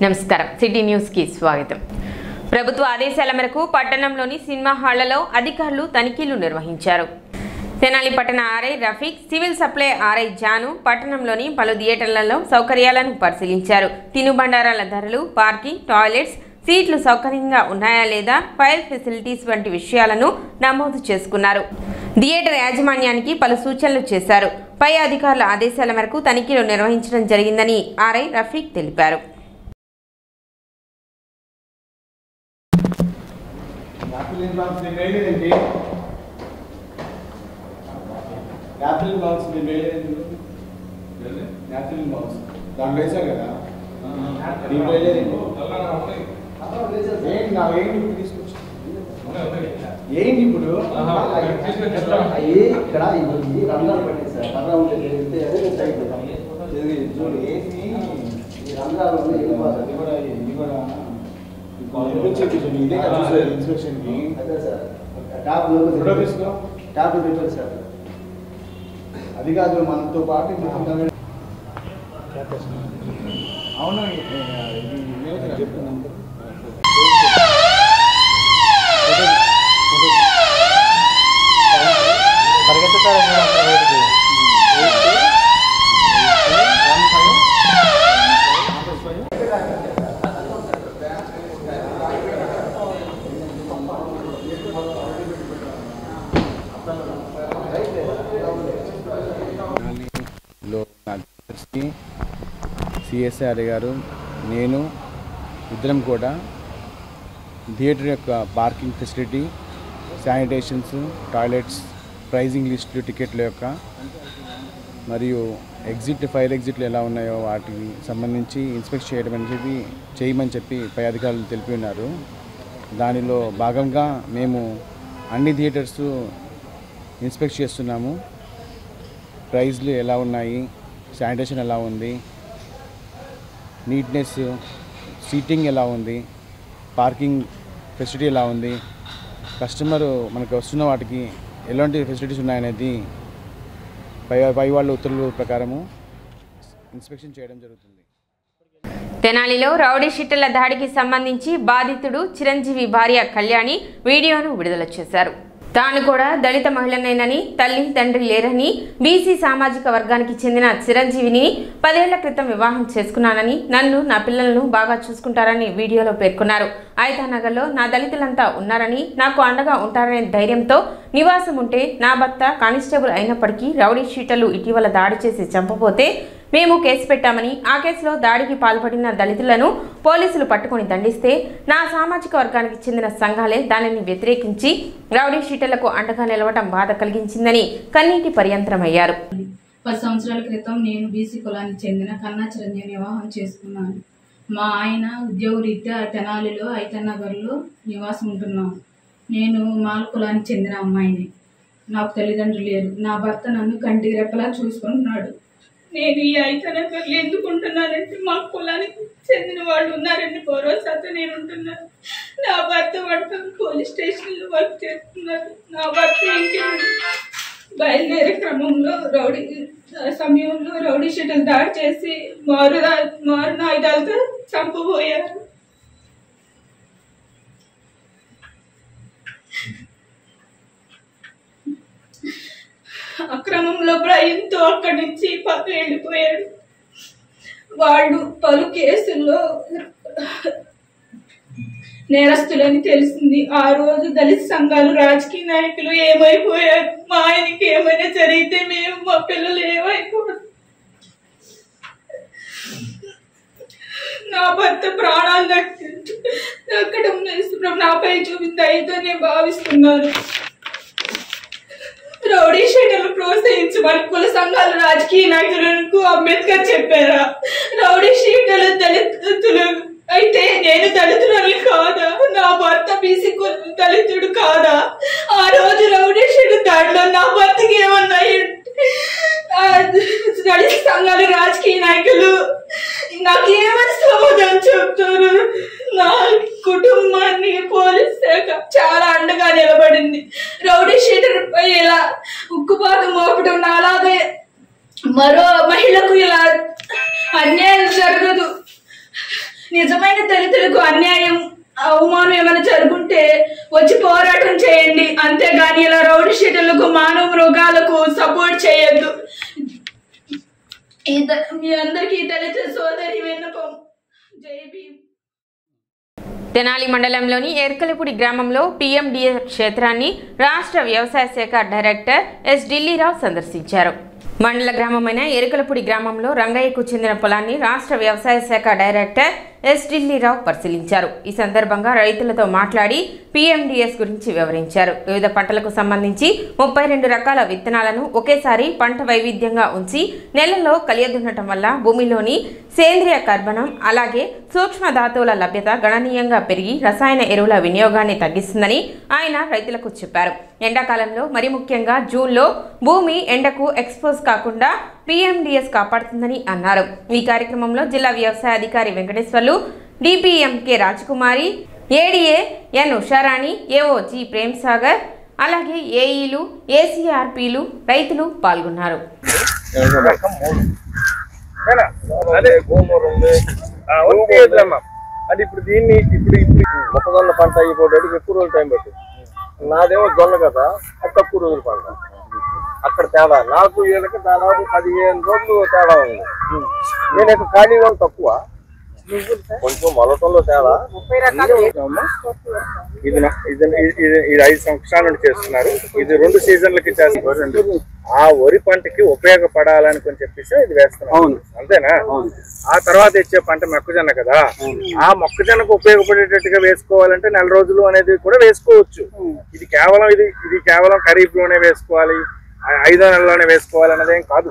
నమస్కారం city news కి స్వాగతం। ప్రభుత్వ ఆదేశాల మేరకు పట్టణంలోని సినిమా హాళ్లలో అధికారులు తనిఖీలు నిర్వహించారు। తెనాలి పట్టణ RI Rafiq, civil supply RI Janu పట్టణంలోని పలు థియేటర్లలో సౌకర్యాలను పరిశీలించారు। తినుబండారాల ధరలు, పార్కింగ్, టాయిలెట్స్, సీట్లు సౌకర్యంగా ఉన్నాయా లేదా, ఫైర్ ఫెసిలిటీస్ వంటి విషయాలను నమోదు చేసుకున్నారు। థియేటర్ యాజమాన్యానికి పలు సూచనలు చేశారు। పై అధికారుల ఆదేశాల మేరకు తనిఖీలు నిర్వహించడం జరిగిందని ఆర్ఐ రఫీక్ తెలిపారు। ఏంటి ఇప్పుడు ఇక్కడ రంధ్రాలు పెట్టేది సార్, రంధ్రాలు చూడు ఏంటి ఈ రంధ్రాలు వెళ్ళిపోతుంది కూడా ఇది కూడా ఇదే కదా ఇన్స్పెక్షన్కి అదే సార్ ట్యాప్లు పెట్టారు సార్। అది కాదు మనతో పాటు అవును చెప్తున్నాను సిఎస్ఆర్ గారు నేను ఇద్దరం కూడా థియేటర్ యొక్క parking facility, sanitations, toilets, pricing లిస్టులు, టికెట్ల యొక్క మరియు ఫైర్ ఎగ్జిట్లు ఎలా ఉన్నాయో వాటికి సంబంధించి ఇన్స్పెక్ట్ చేయమని చెప్పి పై అధికారులు తెలిపి ఉన్నారు। దానిలో భాగంగా మేము అన్ని థియేటర్స్ ఇన్స్పెక్ట్ చేస్తున్నాము। ప్రైజ్లు ఎలా ఉన్నాయి, శానిటేషన్ ఎలా ఉంది, నీట్నెస్, సీటింగ్ ఎలా ఉంది, పార్కింగ్ ఫెసిలిటీ ఎలా ఉంది, కస్టమరు మనకు వస్తున్న వాటికి ఎలాంటి ఫెసిలిటీస్ ఉన్నాయనేది పై వాళ్ళ ఉత్తర్వుల ప్రకారము ఇన్స్పెక్షన్ చేయడం జరుగుతుంది। తెనాలిలో రౌడీ షీటర్ల దాడికి సంబంధించి బాధితుడు చిరంజీవి భార్య కళ్యాణి వీడియోను విడుదల చేశారు। తాను కూడా దళిత మహిళనేనని, తల్లి తండ్రి లేరని, బీసీ సామాజిక వర్గానికి చెందిన చిరంజీవిని 10 ఏళ్ల క్రితం వివాహం చేసుకున్నానని, నన్ను నా పిల్లలను బాగా చూసుకుంటారని వీడియోలో పేర్కొన్నారు। ఐతానగర్లో నా దళితులంతా ఉన్నారని, నాకు అండగా ఉంటారనే ధైర్యంతో నివాసం ఉంటే నా భర్త కానిస్టేబుల్ అయినప్పటికీ రౌడీ షీటర్లు ఇటీవల దాడి చేసి చంపబోతే మేము కేసు పెట్టామని, ఆ కేసులో దాడికి పాల్పడిన దళితులను పోలీసులు పట్టుకొని దండిస్తే నా సామాజిక వర్గానికి చెందిన సంఘాలే దానిని వ్యతిరేకించి రౌడీ షీటర్లకు అండగా నిలవడం బాధ కలిగించిందని కన్నీటి పర్యంతరమయ్యారు। 10 సంవత్సరాల క్రితం నేను బీసీ కులానికి చెందిన కన్నా చిరంజీవిని వివాహం చేసుకున్నాను। మా ఆయన ఉద్యోగరీత్యా తెనాలిలో ఐతనగర్లో నివాసం ఉంటున్నాను। నేను మాల కులానికి చెందిన అమ్మాయిని, నాకు తల్లిదండ్రులు లేరు। నా భర్త నన్ను కంటి రెప్పలా చూసుకుంటున్నాడు। నేను ఈ ఐతనగర్లో ఎందుకు ఉంటున్నానంటే మా కులానికి చెందిన వాళ్ళు ఉన్నారని భరోసాతో నేను ఉంటున్నాను। నా భర్త పట్టుకొని పోలీస్ స్టేషన్లో వర్క్ చేస్తున్నారు। నా భర్త ఇంటి బయలుదేరే క్రమంలో సమయంలో రౌడీ షీటర్లు దాడి చేసి మారున ఆయుధాలతో చంపబోయారు। అక్రమంలో భయంతో అక్కడి నుంచి పక్కన వెళ్ళిపోయాడు। వాళ్ళు పలు కేసుల్లో నేరస్తులని తెలిసింది। ఆ రోజు దళిత సంఘాలు, రాజకీయ నాయకులు ఏమైపోయారు, మా ఆయనకి ఏమైనా జరిగితే మేము, మా పిల్లలు ఏమైపోయారు। నా భర్త ప్రాణాలు దక్కడం నాపై చూపింది అయితే నేను భావిస్తున్నాను। రౌడీ షీటర్లు ప్రోత్సహించమని కుల సంఘాలు, రాజకీయ నాయకులకు అంబేద్కర్ చెప్పారా? రౌడీ షీటర్లు దళితులు అయితే నేను దళితులని కాదా? నా భర్త బీసీ దళితుడు కాదా? ఆ రోజు రౌడీ షీటర్ దాడిలో నా భర్తకి ఏమన్నాయి? దళిత సంఘాలు, రాజకీయ నాయకులు నాకు ఏమని సమాధానం చెప్తారు? నా కుటుంబాన్ని పోలీస్ శాఖ చాలా అండగా నిలబడింది। రౌడీ షీటర్ పై ఇలా ఉక్కుపాతం మోపడం నాలాగే మరో మహిళకు ఇలా అన్యాయం జరగదు। నిజమైన దళితులకు అన్యాయం అవమానం ఏమైనా జరుగుంటే వచ్చి పోరాటం చేయండి, అంతేగాని ఇలా రౌడీ షీటర్లకు మానవ మృగాలకు సపోర్ట్ చేయొద్దు. మీ అందరికీ దళిత సోదరి విన్నపం. జై భీమ్. తెనాలి మండలంలోని ఎర్కలపూడి గ్రామంలో పీఎండీఎస్ క్షేత్రాన్ని రాష్ట్ర వ్యవసాయ శాఖ డైరెక్టర్ ఎస్ ఢిల్లీరావు సందర్శించారు. మండల గ్రామమైన ఎరుకలపూడి గ్రామంలో రంగయ్యకు చెందిన పొలాన్ని రాష్ట్ర వ్యవసాయ శాఖ డైరెక్టర్ ఎస్ ఢిల్లీరావు పరిశీలించారు. ఈ సందర్భంగా రైతులతో మాట్లాడి పీఎండీఎస్ గురించి వివరించారు. వివిధ పంటలకు సంబంధించి 32 రకాల విత్తనాలను ఒకేసారి పంట వైవిధ్యంగా ఉంచి నెలలో కలియదున్నటం వల్ల భూమిలోని సేంద్రియ కర్బనం అలాగే సూక్ష్మ ధాతువుల లభ్యత గణనీయంగా పెరిగి రసాయన ఎరువుల వినియోగాన్ని తగ్గిస్తుందని ఆయన రైతులకు చెప్పారు. ఎండాకాలంలో మరి ముఖ్యంగా జూన్లో భూమి ఎండకు ఎక్స్పోజ్ కాకుండా పీఎండీఎస్ కాపాడుతుందని అన్నారు. ఈ కార్యక్రమంలో జిల్లా వ్యవసాయ అధికారి వెంకటేశ్వర్లు, డిపిఎంకే రాజకుమారి, ఏడీఏ ఎన్ ఉషారాణి, ఏఓ జి ప్రేమ్ సాగర్, అలాగే ఏఈలు, ఏసీఆర్పీలు, రైతులు పాల్గొన్నారు. అంటే ఇప్పుడు దీన్ని ఇప్పుడు మొక్కజొన్న పంట అయిపోవడానికి ఎక్కువ రోజులు టైం పడుతుంది. నాదేమో జొన్న కదా, అది తక్కువ రోజులు పంట. అక్కడ తేడా నాకు వీళ్ళకి దాదాపు 15 రోజులు తేడా ఉంది. నేను ఖాళీగా తక్కువ, కొంచెం మొలటంలో తేడా. ఇది 5 సంవత్సరాల నుండి చేస్తున్నారు. ఇది 2 సీజన్లకి చేస్తున్నారు. ఆ వరి పంటకి ఉపయోగపడాలని చెప్పేసి ఇది వేస్తున్నాం, అంతేనా? ఆ తర్వాత ఇచ్చే పంట మొక్కజొన్న కదా, ఆ మొక్కజొన్నకు ఉపయోగపడేటట్టుగా వేసుకోవాలంటే 4 రోజులు అనేది కూడా వేసుకోవచ్చు. ఇది కేవలం ఖరీఫ్ లోనే వేసుకోవాలి, 5వ నెలలోనే వేసుకోవాలి అన్నదేం కాదు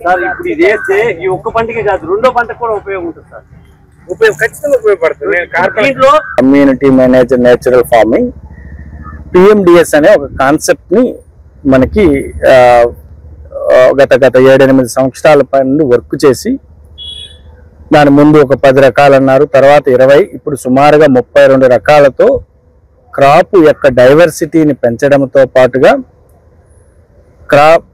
సార్. ఇప్పుడు ఇది వేస్తే ఈ ఒక్క పంటకే కాదు, 2వ పంటకు కూడా ఉపయోగం ఉంటుంది సార్. ఖచ్చితంగా ఉపయోగపడుతుంది. Community managed natural farming PMDS అనే ఒక కాన్సెప్ట్ ని మనకి గత 7-8 సంవత్సరాల నుండి వర్క్ చేసి, దాని ముందు ఒక 10 రకాలు అన్నారు, తర్వాత 20, ఇప్పుడు సుమారుగా 32 రకాలతో క్రాప్ యొక్క డైవర్సిటీని పెంచడంతో పాటుగా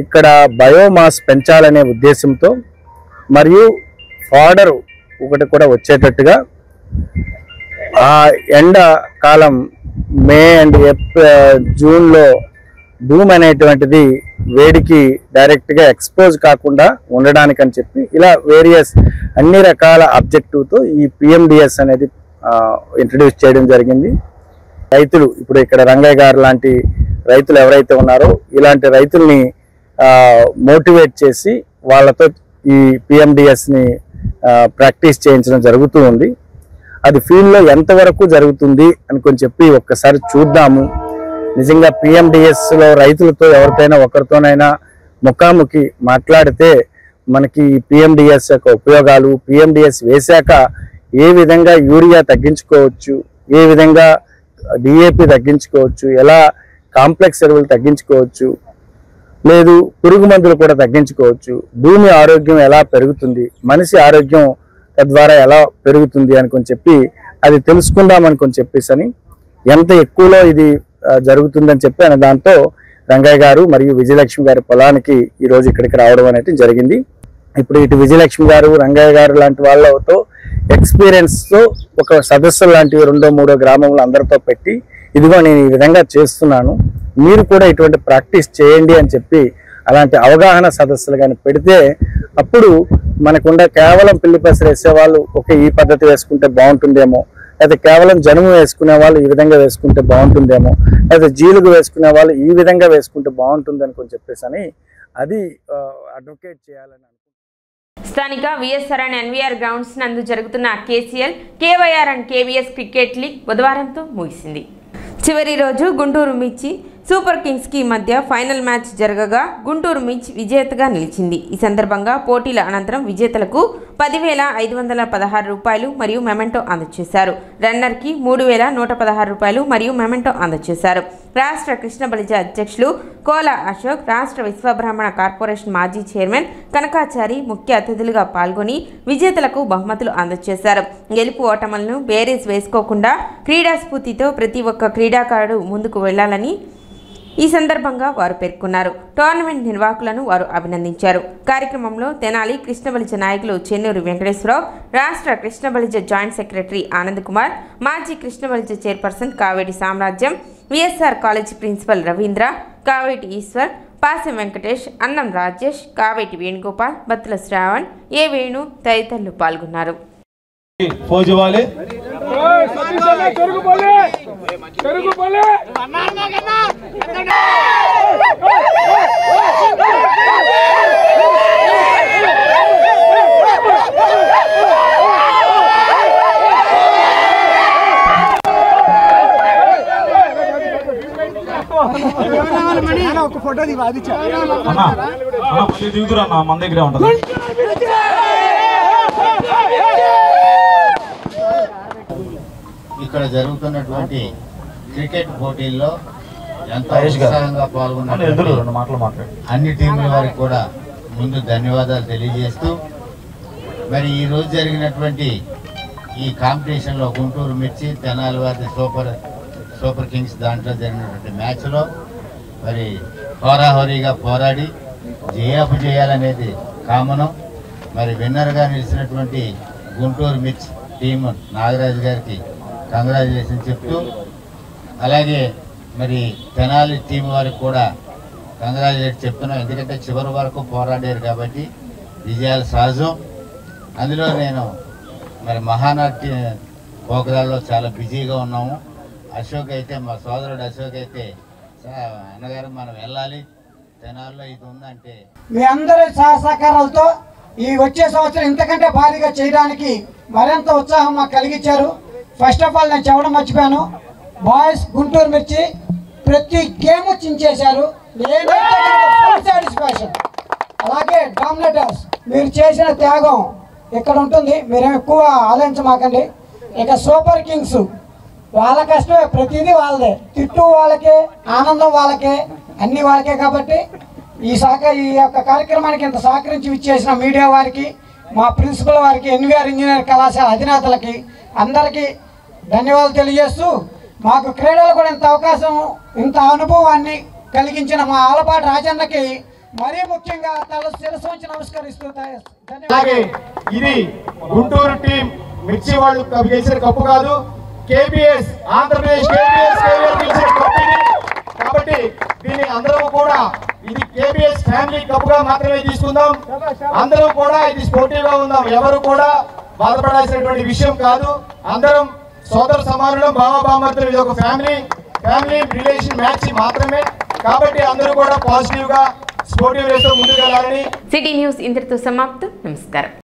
ఇక్కడ బయోమాస్ పెంచాలనే ఉద్దేశంతో మరియు ఫాడర్ ఒకటి కూడా వచ్చేటట్టుగా ఆ ఎండాకాలం మే అండ్ జూన్లో భూమి అనేటువంటిది వేడికి డైరెక్ట్గా ఎక్స్పోజ్ కాకుండా ఉండడానికి అని చెప్పి ఇలా వేరియస్ అన్ని రకాల ఆబ్జెక్టివ్తో ఈ పిఎండిఎస్ అనేది ఇంట్రడ్యూస్ చేయడం జరిగింది. రైతులు ఇప్పుడు ఇక్కడ రంగయ్య గారు లాంటి రైతులు ఎవరైతే ఉన్నారో ఇలాంటి రైతుల్ని మోటివేట్ చేసి వాళ్ళతో ఈ పిఎండిఎస్ని ప్రాక్టీస్ చేయించడం జరుగుతూ ఉంది. అది ఫీల్డ్లో ఎంతవరకు జరుగుతుంది అని చెప్పి ఒక్కసారి చూద్దాము. నిజంగా పిఎండిఎస్లో రైతులతో ఎవరికైనా ఒకరితోనైనా ముఖాముఖి మాట్లాడితే మనకి పిఎండిఎస్ యొక్క ఉపయోగాలు, పిఎండిఎస్ వేశాక ఏ విధంగా యూరియా తగ్గించుకోవచ్చు, ఏ విధంగా డిఏపి తగ్గించుకోవచ్చు, ఎలా కాంప్లెక్స్ ఎరువులు తగ్గించుకోవచ్చు, లేదు పురుగు మందులు కూడా తగ్గించుకోవచ్చు, భూమి ఆరోగ్యం ఎలా పెరుగుతుంది, మనిషి ఆరోగ్యం తద్వారా ఎలా పెరుగుతుంది అని చెప్పి అది తెలుసుకుందామని చెప్పేసి అని ఎంత ఎక్కువలో ఇది జరుగుతుందని చెప్పి అని దాంతో రంగయ్య గారు మరియు విజయలక్ష్మి గారి పొలానికి ఈరోజు ఇక్కడికి రావడం అనేది జరిగింది. ఇప్పుడు ఇటు విజయలక్ష్మి గారు, రంగయ్య గారు లాంటి వాళ్ళతో ఎక్స్పీరియన్స్తో ఒక సదస్సు లాంటివి 2-3 గ్రామంలో అందరితో పెట్టి ఇదిగో నేను ఈ విధంగా చేస్తున్నాను, మీరు కూడా ఇటువంటి ప్రాక్టీస్ చేయండి అని చెప్పి అలాంటి అవగాహన సదస్సులు కానీ పెడితే అప్పుడు మనకుండా కేవలం పిల్లి పెసరు వేసేవాళ్ళు ఈ పద్ధతి వేసుకుంటే బాగుంటుందేమో, అయితే కేవలం జనుము వేసుకునే వాళ్ళు ఈ విధంగా వేసుకుంటే బాగుంటుందేమో, అయితే జీలుగు వేసుకునే వాళ్ళు ఈ విధంగా వేసుకుంటే బాగుంటుంది అని చెప్పేసి అని అది అడ్వకేట్ చేయాలని స్థానిక విఎస్ఆర్ అండ్ ఎన్వీఆర్ గ్రౌండ్స్ నందు జరుగుతున్న KCL, KYR and KVS cricket league బుధవారంతో ముగిసింది. చివరి రోజు గుంటూరు మిర్చి సూపర్ కింగ్స్కి మధ్య ఫైనల్ మ్యాచ్ జరగగా గుంటూరు మిర్చి విజేతగా నిలిచింది. ఈ సందర్భంగా పోటీల అనంతరం విజేతలకు 10,516 రూపాయలు మరియు మెమెంటో అందజేశారు. రన్నర్కి 3,116 రూపాయలు మరియు మెమెంటో అందజేశారు. రాష్ట్ర కృష్ణ బలిజ అధ్యక్షులు కోల అశోక్, రాష్ట్ర విశ్వబ్రాహ్మణ కార్పొరేషన్ మాజీ చైర్మన్ కనకాచారి ముఖ్య అతిథులుగా పాల్గొని విజేతలకు బహుమతులు అందజేశారు. గెలుపు ఓటములను బేరీస్ వేసుకోకుండా క్రీడా స్ఫూర్తితో ప్రతి ఒక్క క్రీడాకారుడు ముందుకు వెళ్లాలని ఈ సందర్భంగా వారు పేర్కొన్నారు. టోర్నమెంట్ నిర్వాహకులను వారు అభినందించారు. కార్యక్రమంలో తెనాలి కృష్ణబలిజ నాయకులు చెన్నూరు వెంకటేశ్వరరావు, రాష్ట్ర కృష్ణబలిజ జాయింట్ సెక్రటరీ ఆనంద్ కుమార్, మాజీ Krishnabalija chairperson Kaveti Samrajyam, VSR college principal Ravindra, Kaveti Eshwar, Pasem Venkatesh, Annam Rajesh, Kaveti Venugopal, Battula Shravan, ఏ వేణు తదితరులు పాల్గొన్నారు. ఒక ఫోటో దిగాది దిగుతురా మన దగ్గరే ఉంటుంది. ఇక్కడ జరుగుతున్నటువంటి క్రికెట్ పోటీల్లో ఎంతో ఉత్సాహంగా పాల్గొన్న అన్ని టీముల వారికి కూడా ముందు ధన్యవాదాలు తెలియజేస్తూ, మరి ఈరోజు జరిగినటువంటి ఈ కాంపిటీషన్లో గుంటూరు మిర్చి తెనాలి వారి సూపర్ కింగ్స్ దాంట్లో జరిగినటువంటి మ్యాచ్లో మరి హోరాహోరీగా పోరాడి జయాలనేది కామనం. మరి విన్నర్గా నిలిచినటువంటి గుంటూరు మిర్చి టీం నాగరాజు గారికి కంగ్రాచులేషన్ చెప్తూ, అలాగే మరి తెనాలి టీం వారికి కూడా కంగ్రాచులేట్ చెప్తున్నాం. ఎందుకంటే చివరి వరకు పోరాడారు కాబట్టి విజయాలు సహజం. అందులో నేను మరి మహానాట్య ప్రోగ్రాంలో చాలా బిజీగా ఉన్నాము. అశోక్ అయితే, మా సోదరుడు అశోక్ అయితే, అన్నగారు మనం వెళ్ళాలి తెనాలిలో ఇది ఉందంటే మీ అందరి సహకారాలతో ఈ వచ్చే సంవత్సరం ఇంతకంటే భారీగా చేయడానికి మరింత ఉత్సాహం మాకు కలిగించారు. ఫస్ట్ ఆఫ్ ఆల్ నేను చెప్పడం మర్చిపోయాను, బాయ్స్ గుంటూరు మిర్చి ప్రతి గేమ్ చించేశారు. సాటిస్ఫాక్షన్. అలాగే డామినేటర్స్ మీరు చేసిన త్యాగం ఇక్కడ ఉంటుంది, మీరేం ఎక్కువ ఆలోచించమాకండి. ఇక సూపర్ కింగ్స్ వాళ్ళ కష్టమే, ప్రతిదీ వాళ్ళదే, తిట్టు వాళ్ళకే, ఆనందం వాళ్ళకే, అన్ని వాళ్ళకే. కాబట్టి ఈ యొక్క కార్యక్రమానికి ఇంత సహకరించి ఇచ్చేసిన మీడియా వారికి, మా ప్రిన్సిపల్ వారికి, ఎన్వీఆర్ ఇంజనీరింగ్ కళాశాల అధినేతలకి అందరికీ ధన్యవాదాలు తెలియజేస్తూ, మాకు క్రీడలు కూడా ఇంత అవకాశం, ఇంత అనుభవాన్ని కలిగించిన మా ఆలపాటి రాజన్నకి మరీ ముఖ్యంగా శిరస్సు వంచి నమస్కరిస్తూ. అలాగే ఇది గుంటూరు టీం మిర్చి వాళ్ళు గెలిచిన కప్పు కాదు, కేబిఎస్ ఆంధ్రప్రదేశ్ గెలిచిన కప్పు ఇది. కాబట్టి దీన్ని అందరం కూడా ఇది కేబిఎస్ ఫ్యామిలీ కప్పుగా మాత్రమే తీసుకుందాం. అందరం కూడా ఇది స్పోర్టివ్ గా ఉందాం. ఎవరు కూడా బాధపడాల్సినటువంటి విషయం కాదు. అందరం సోదర సమానులం, బామర్దులు. ఇది ఒక ఫ్యామిలీ రిలేషన్ మ్యాచ్ మాత్రమే. కాబట్టి అందరూ కూడా పాజిటివ్ గా స్పోర్టివ్ రేస్ లో ముందుకు వెళ్ళాలని. సిటీ న్యూస్ ఇంతటితో సమాప్తం. నమస్కారం.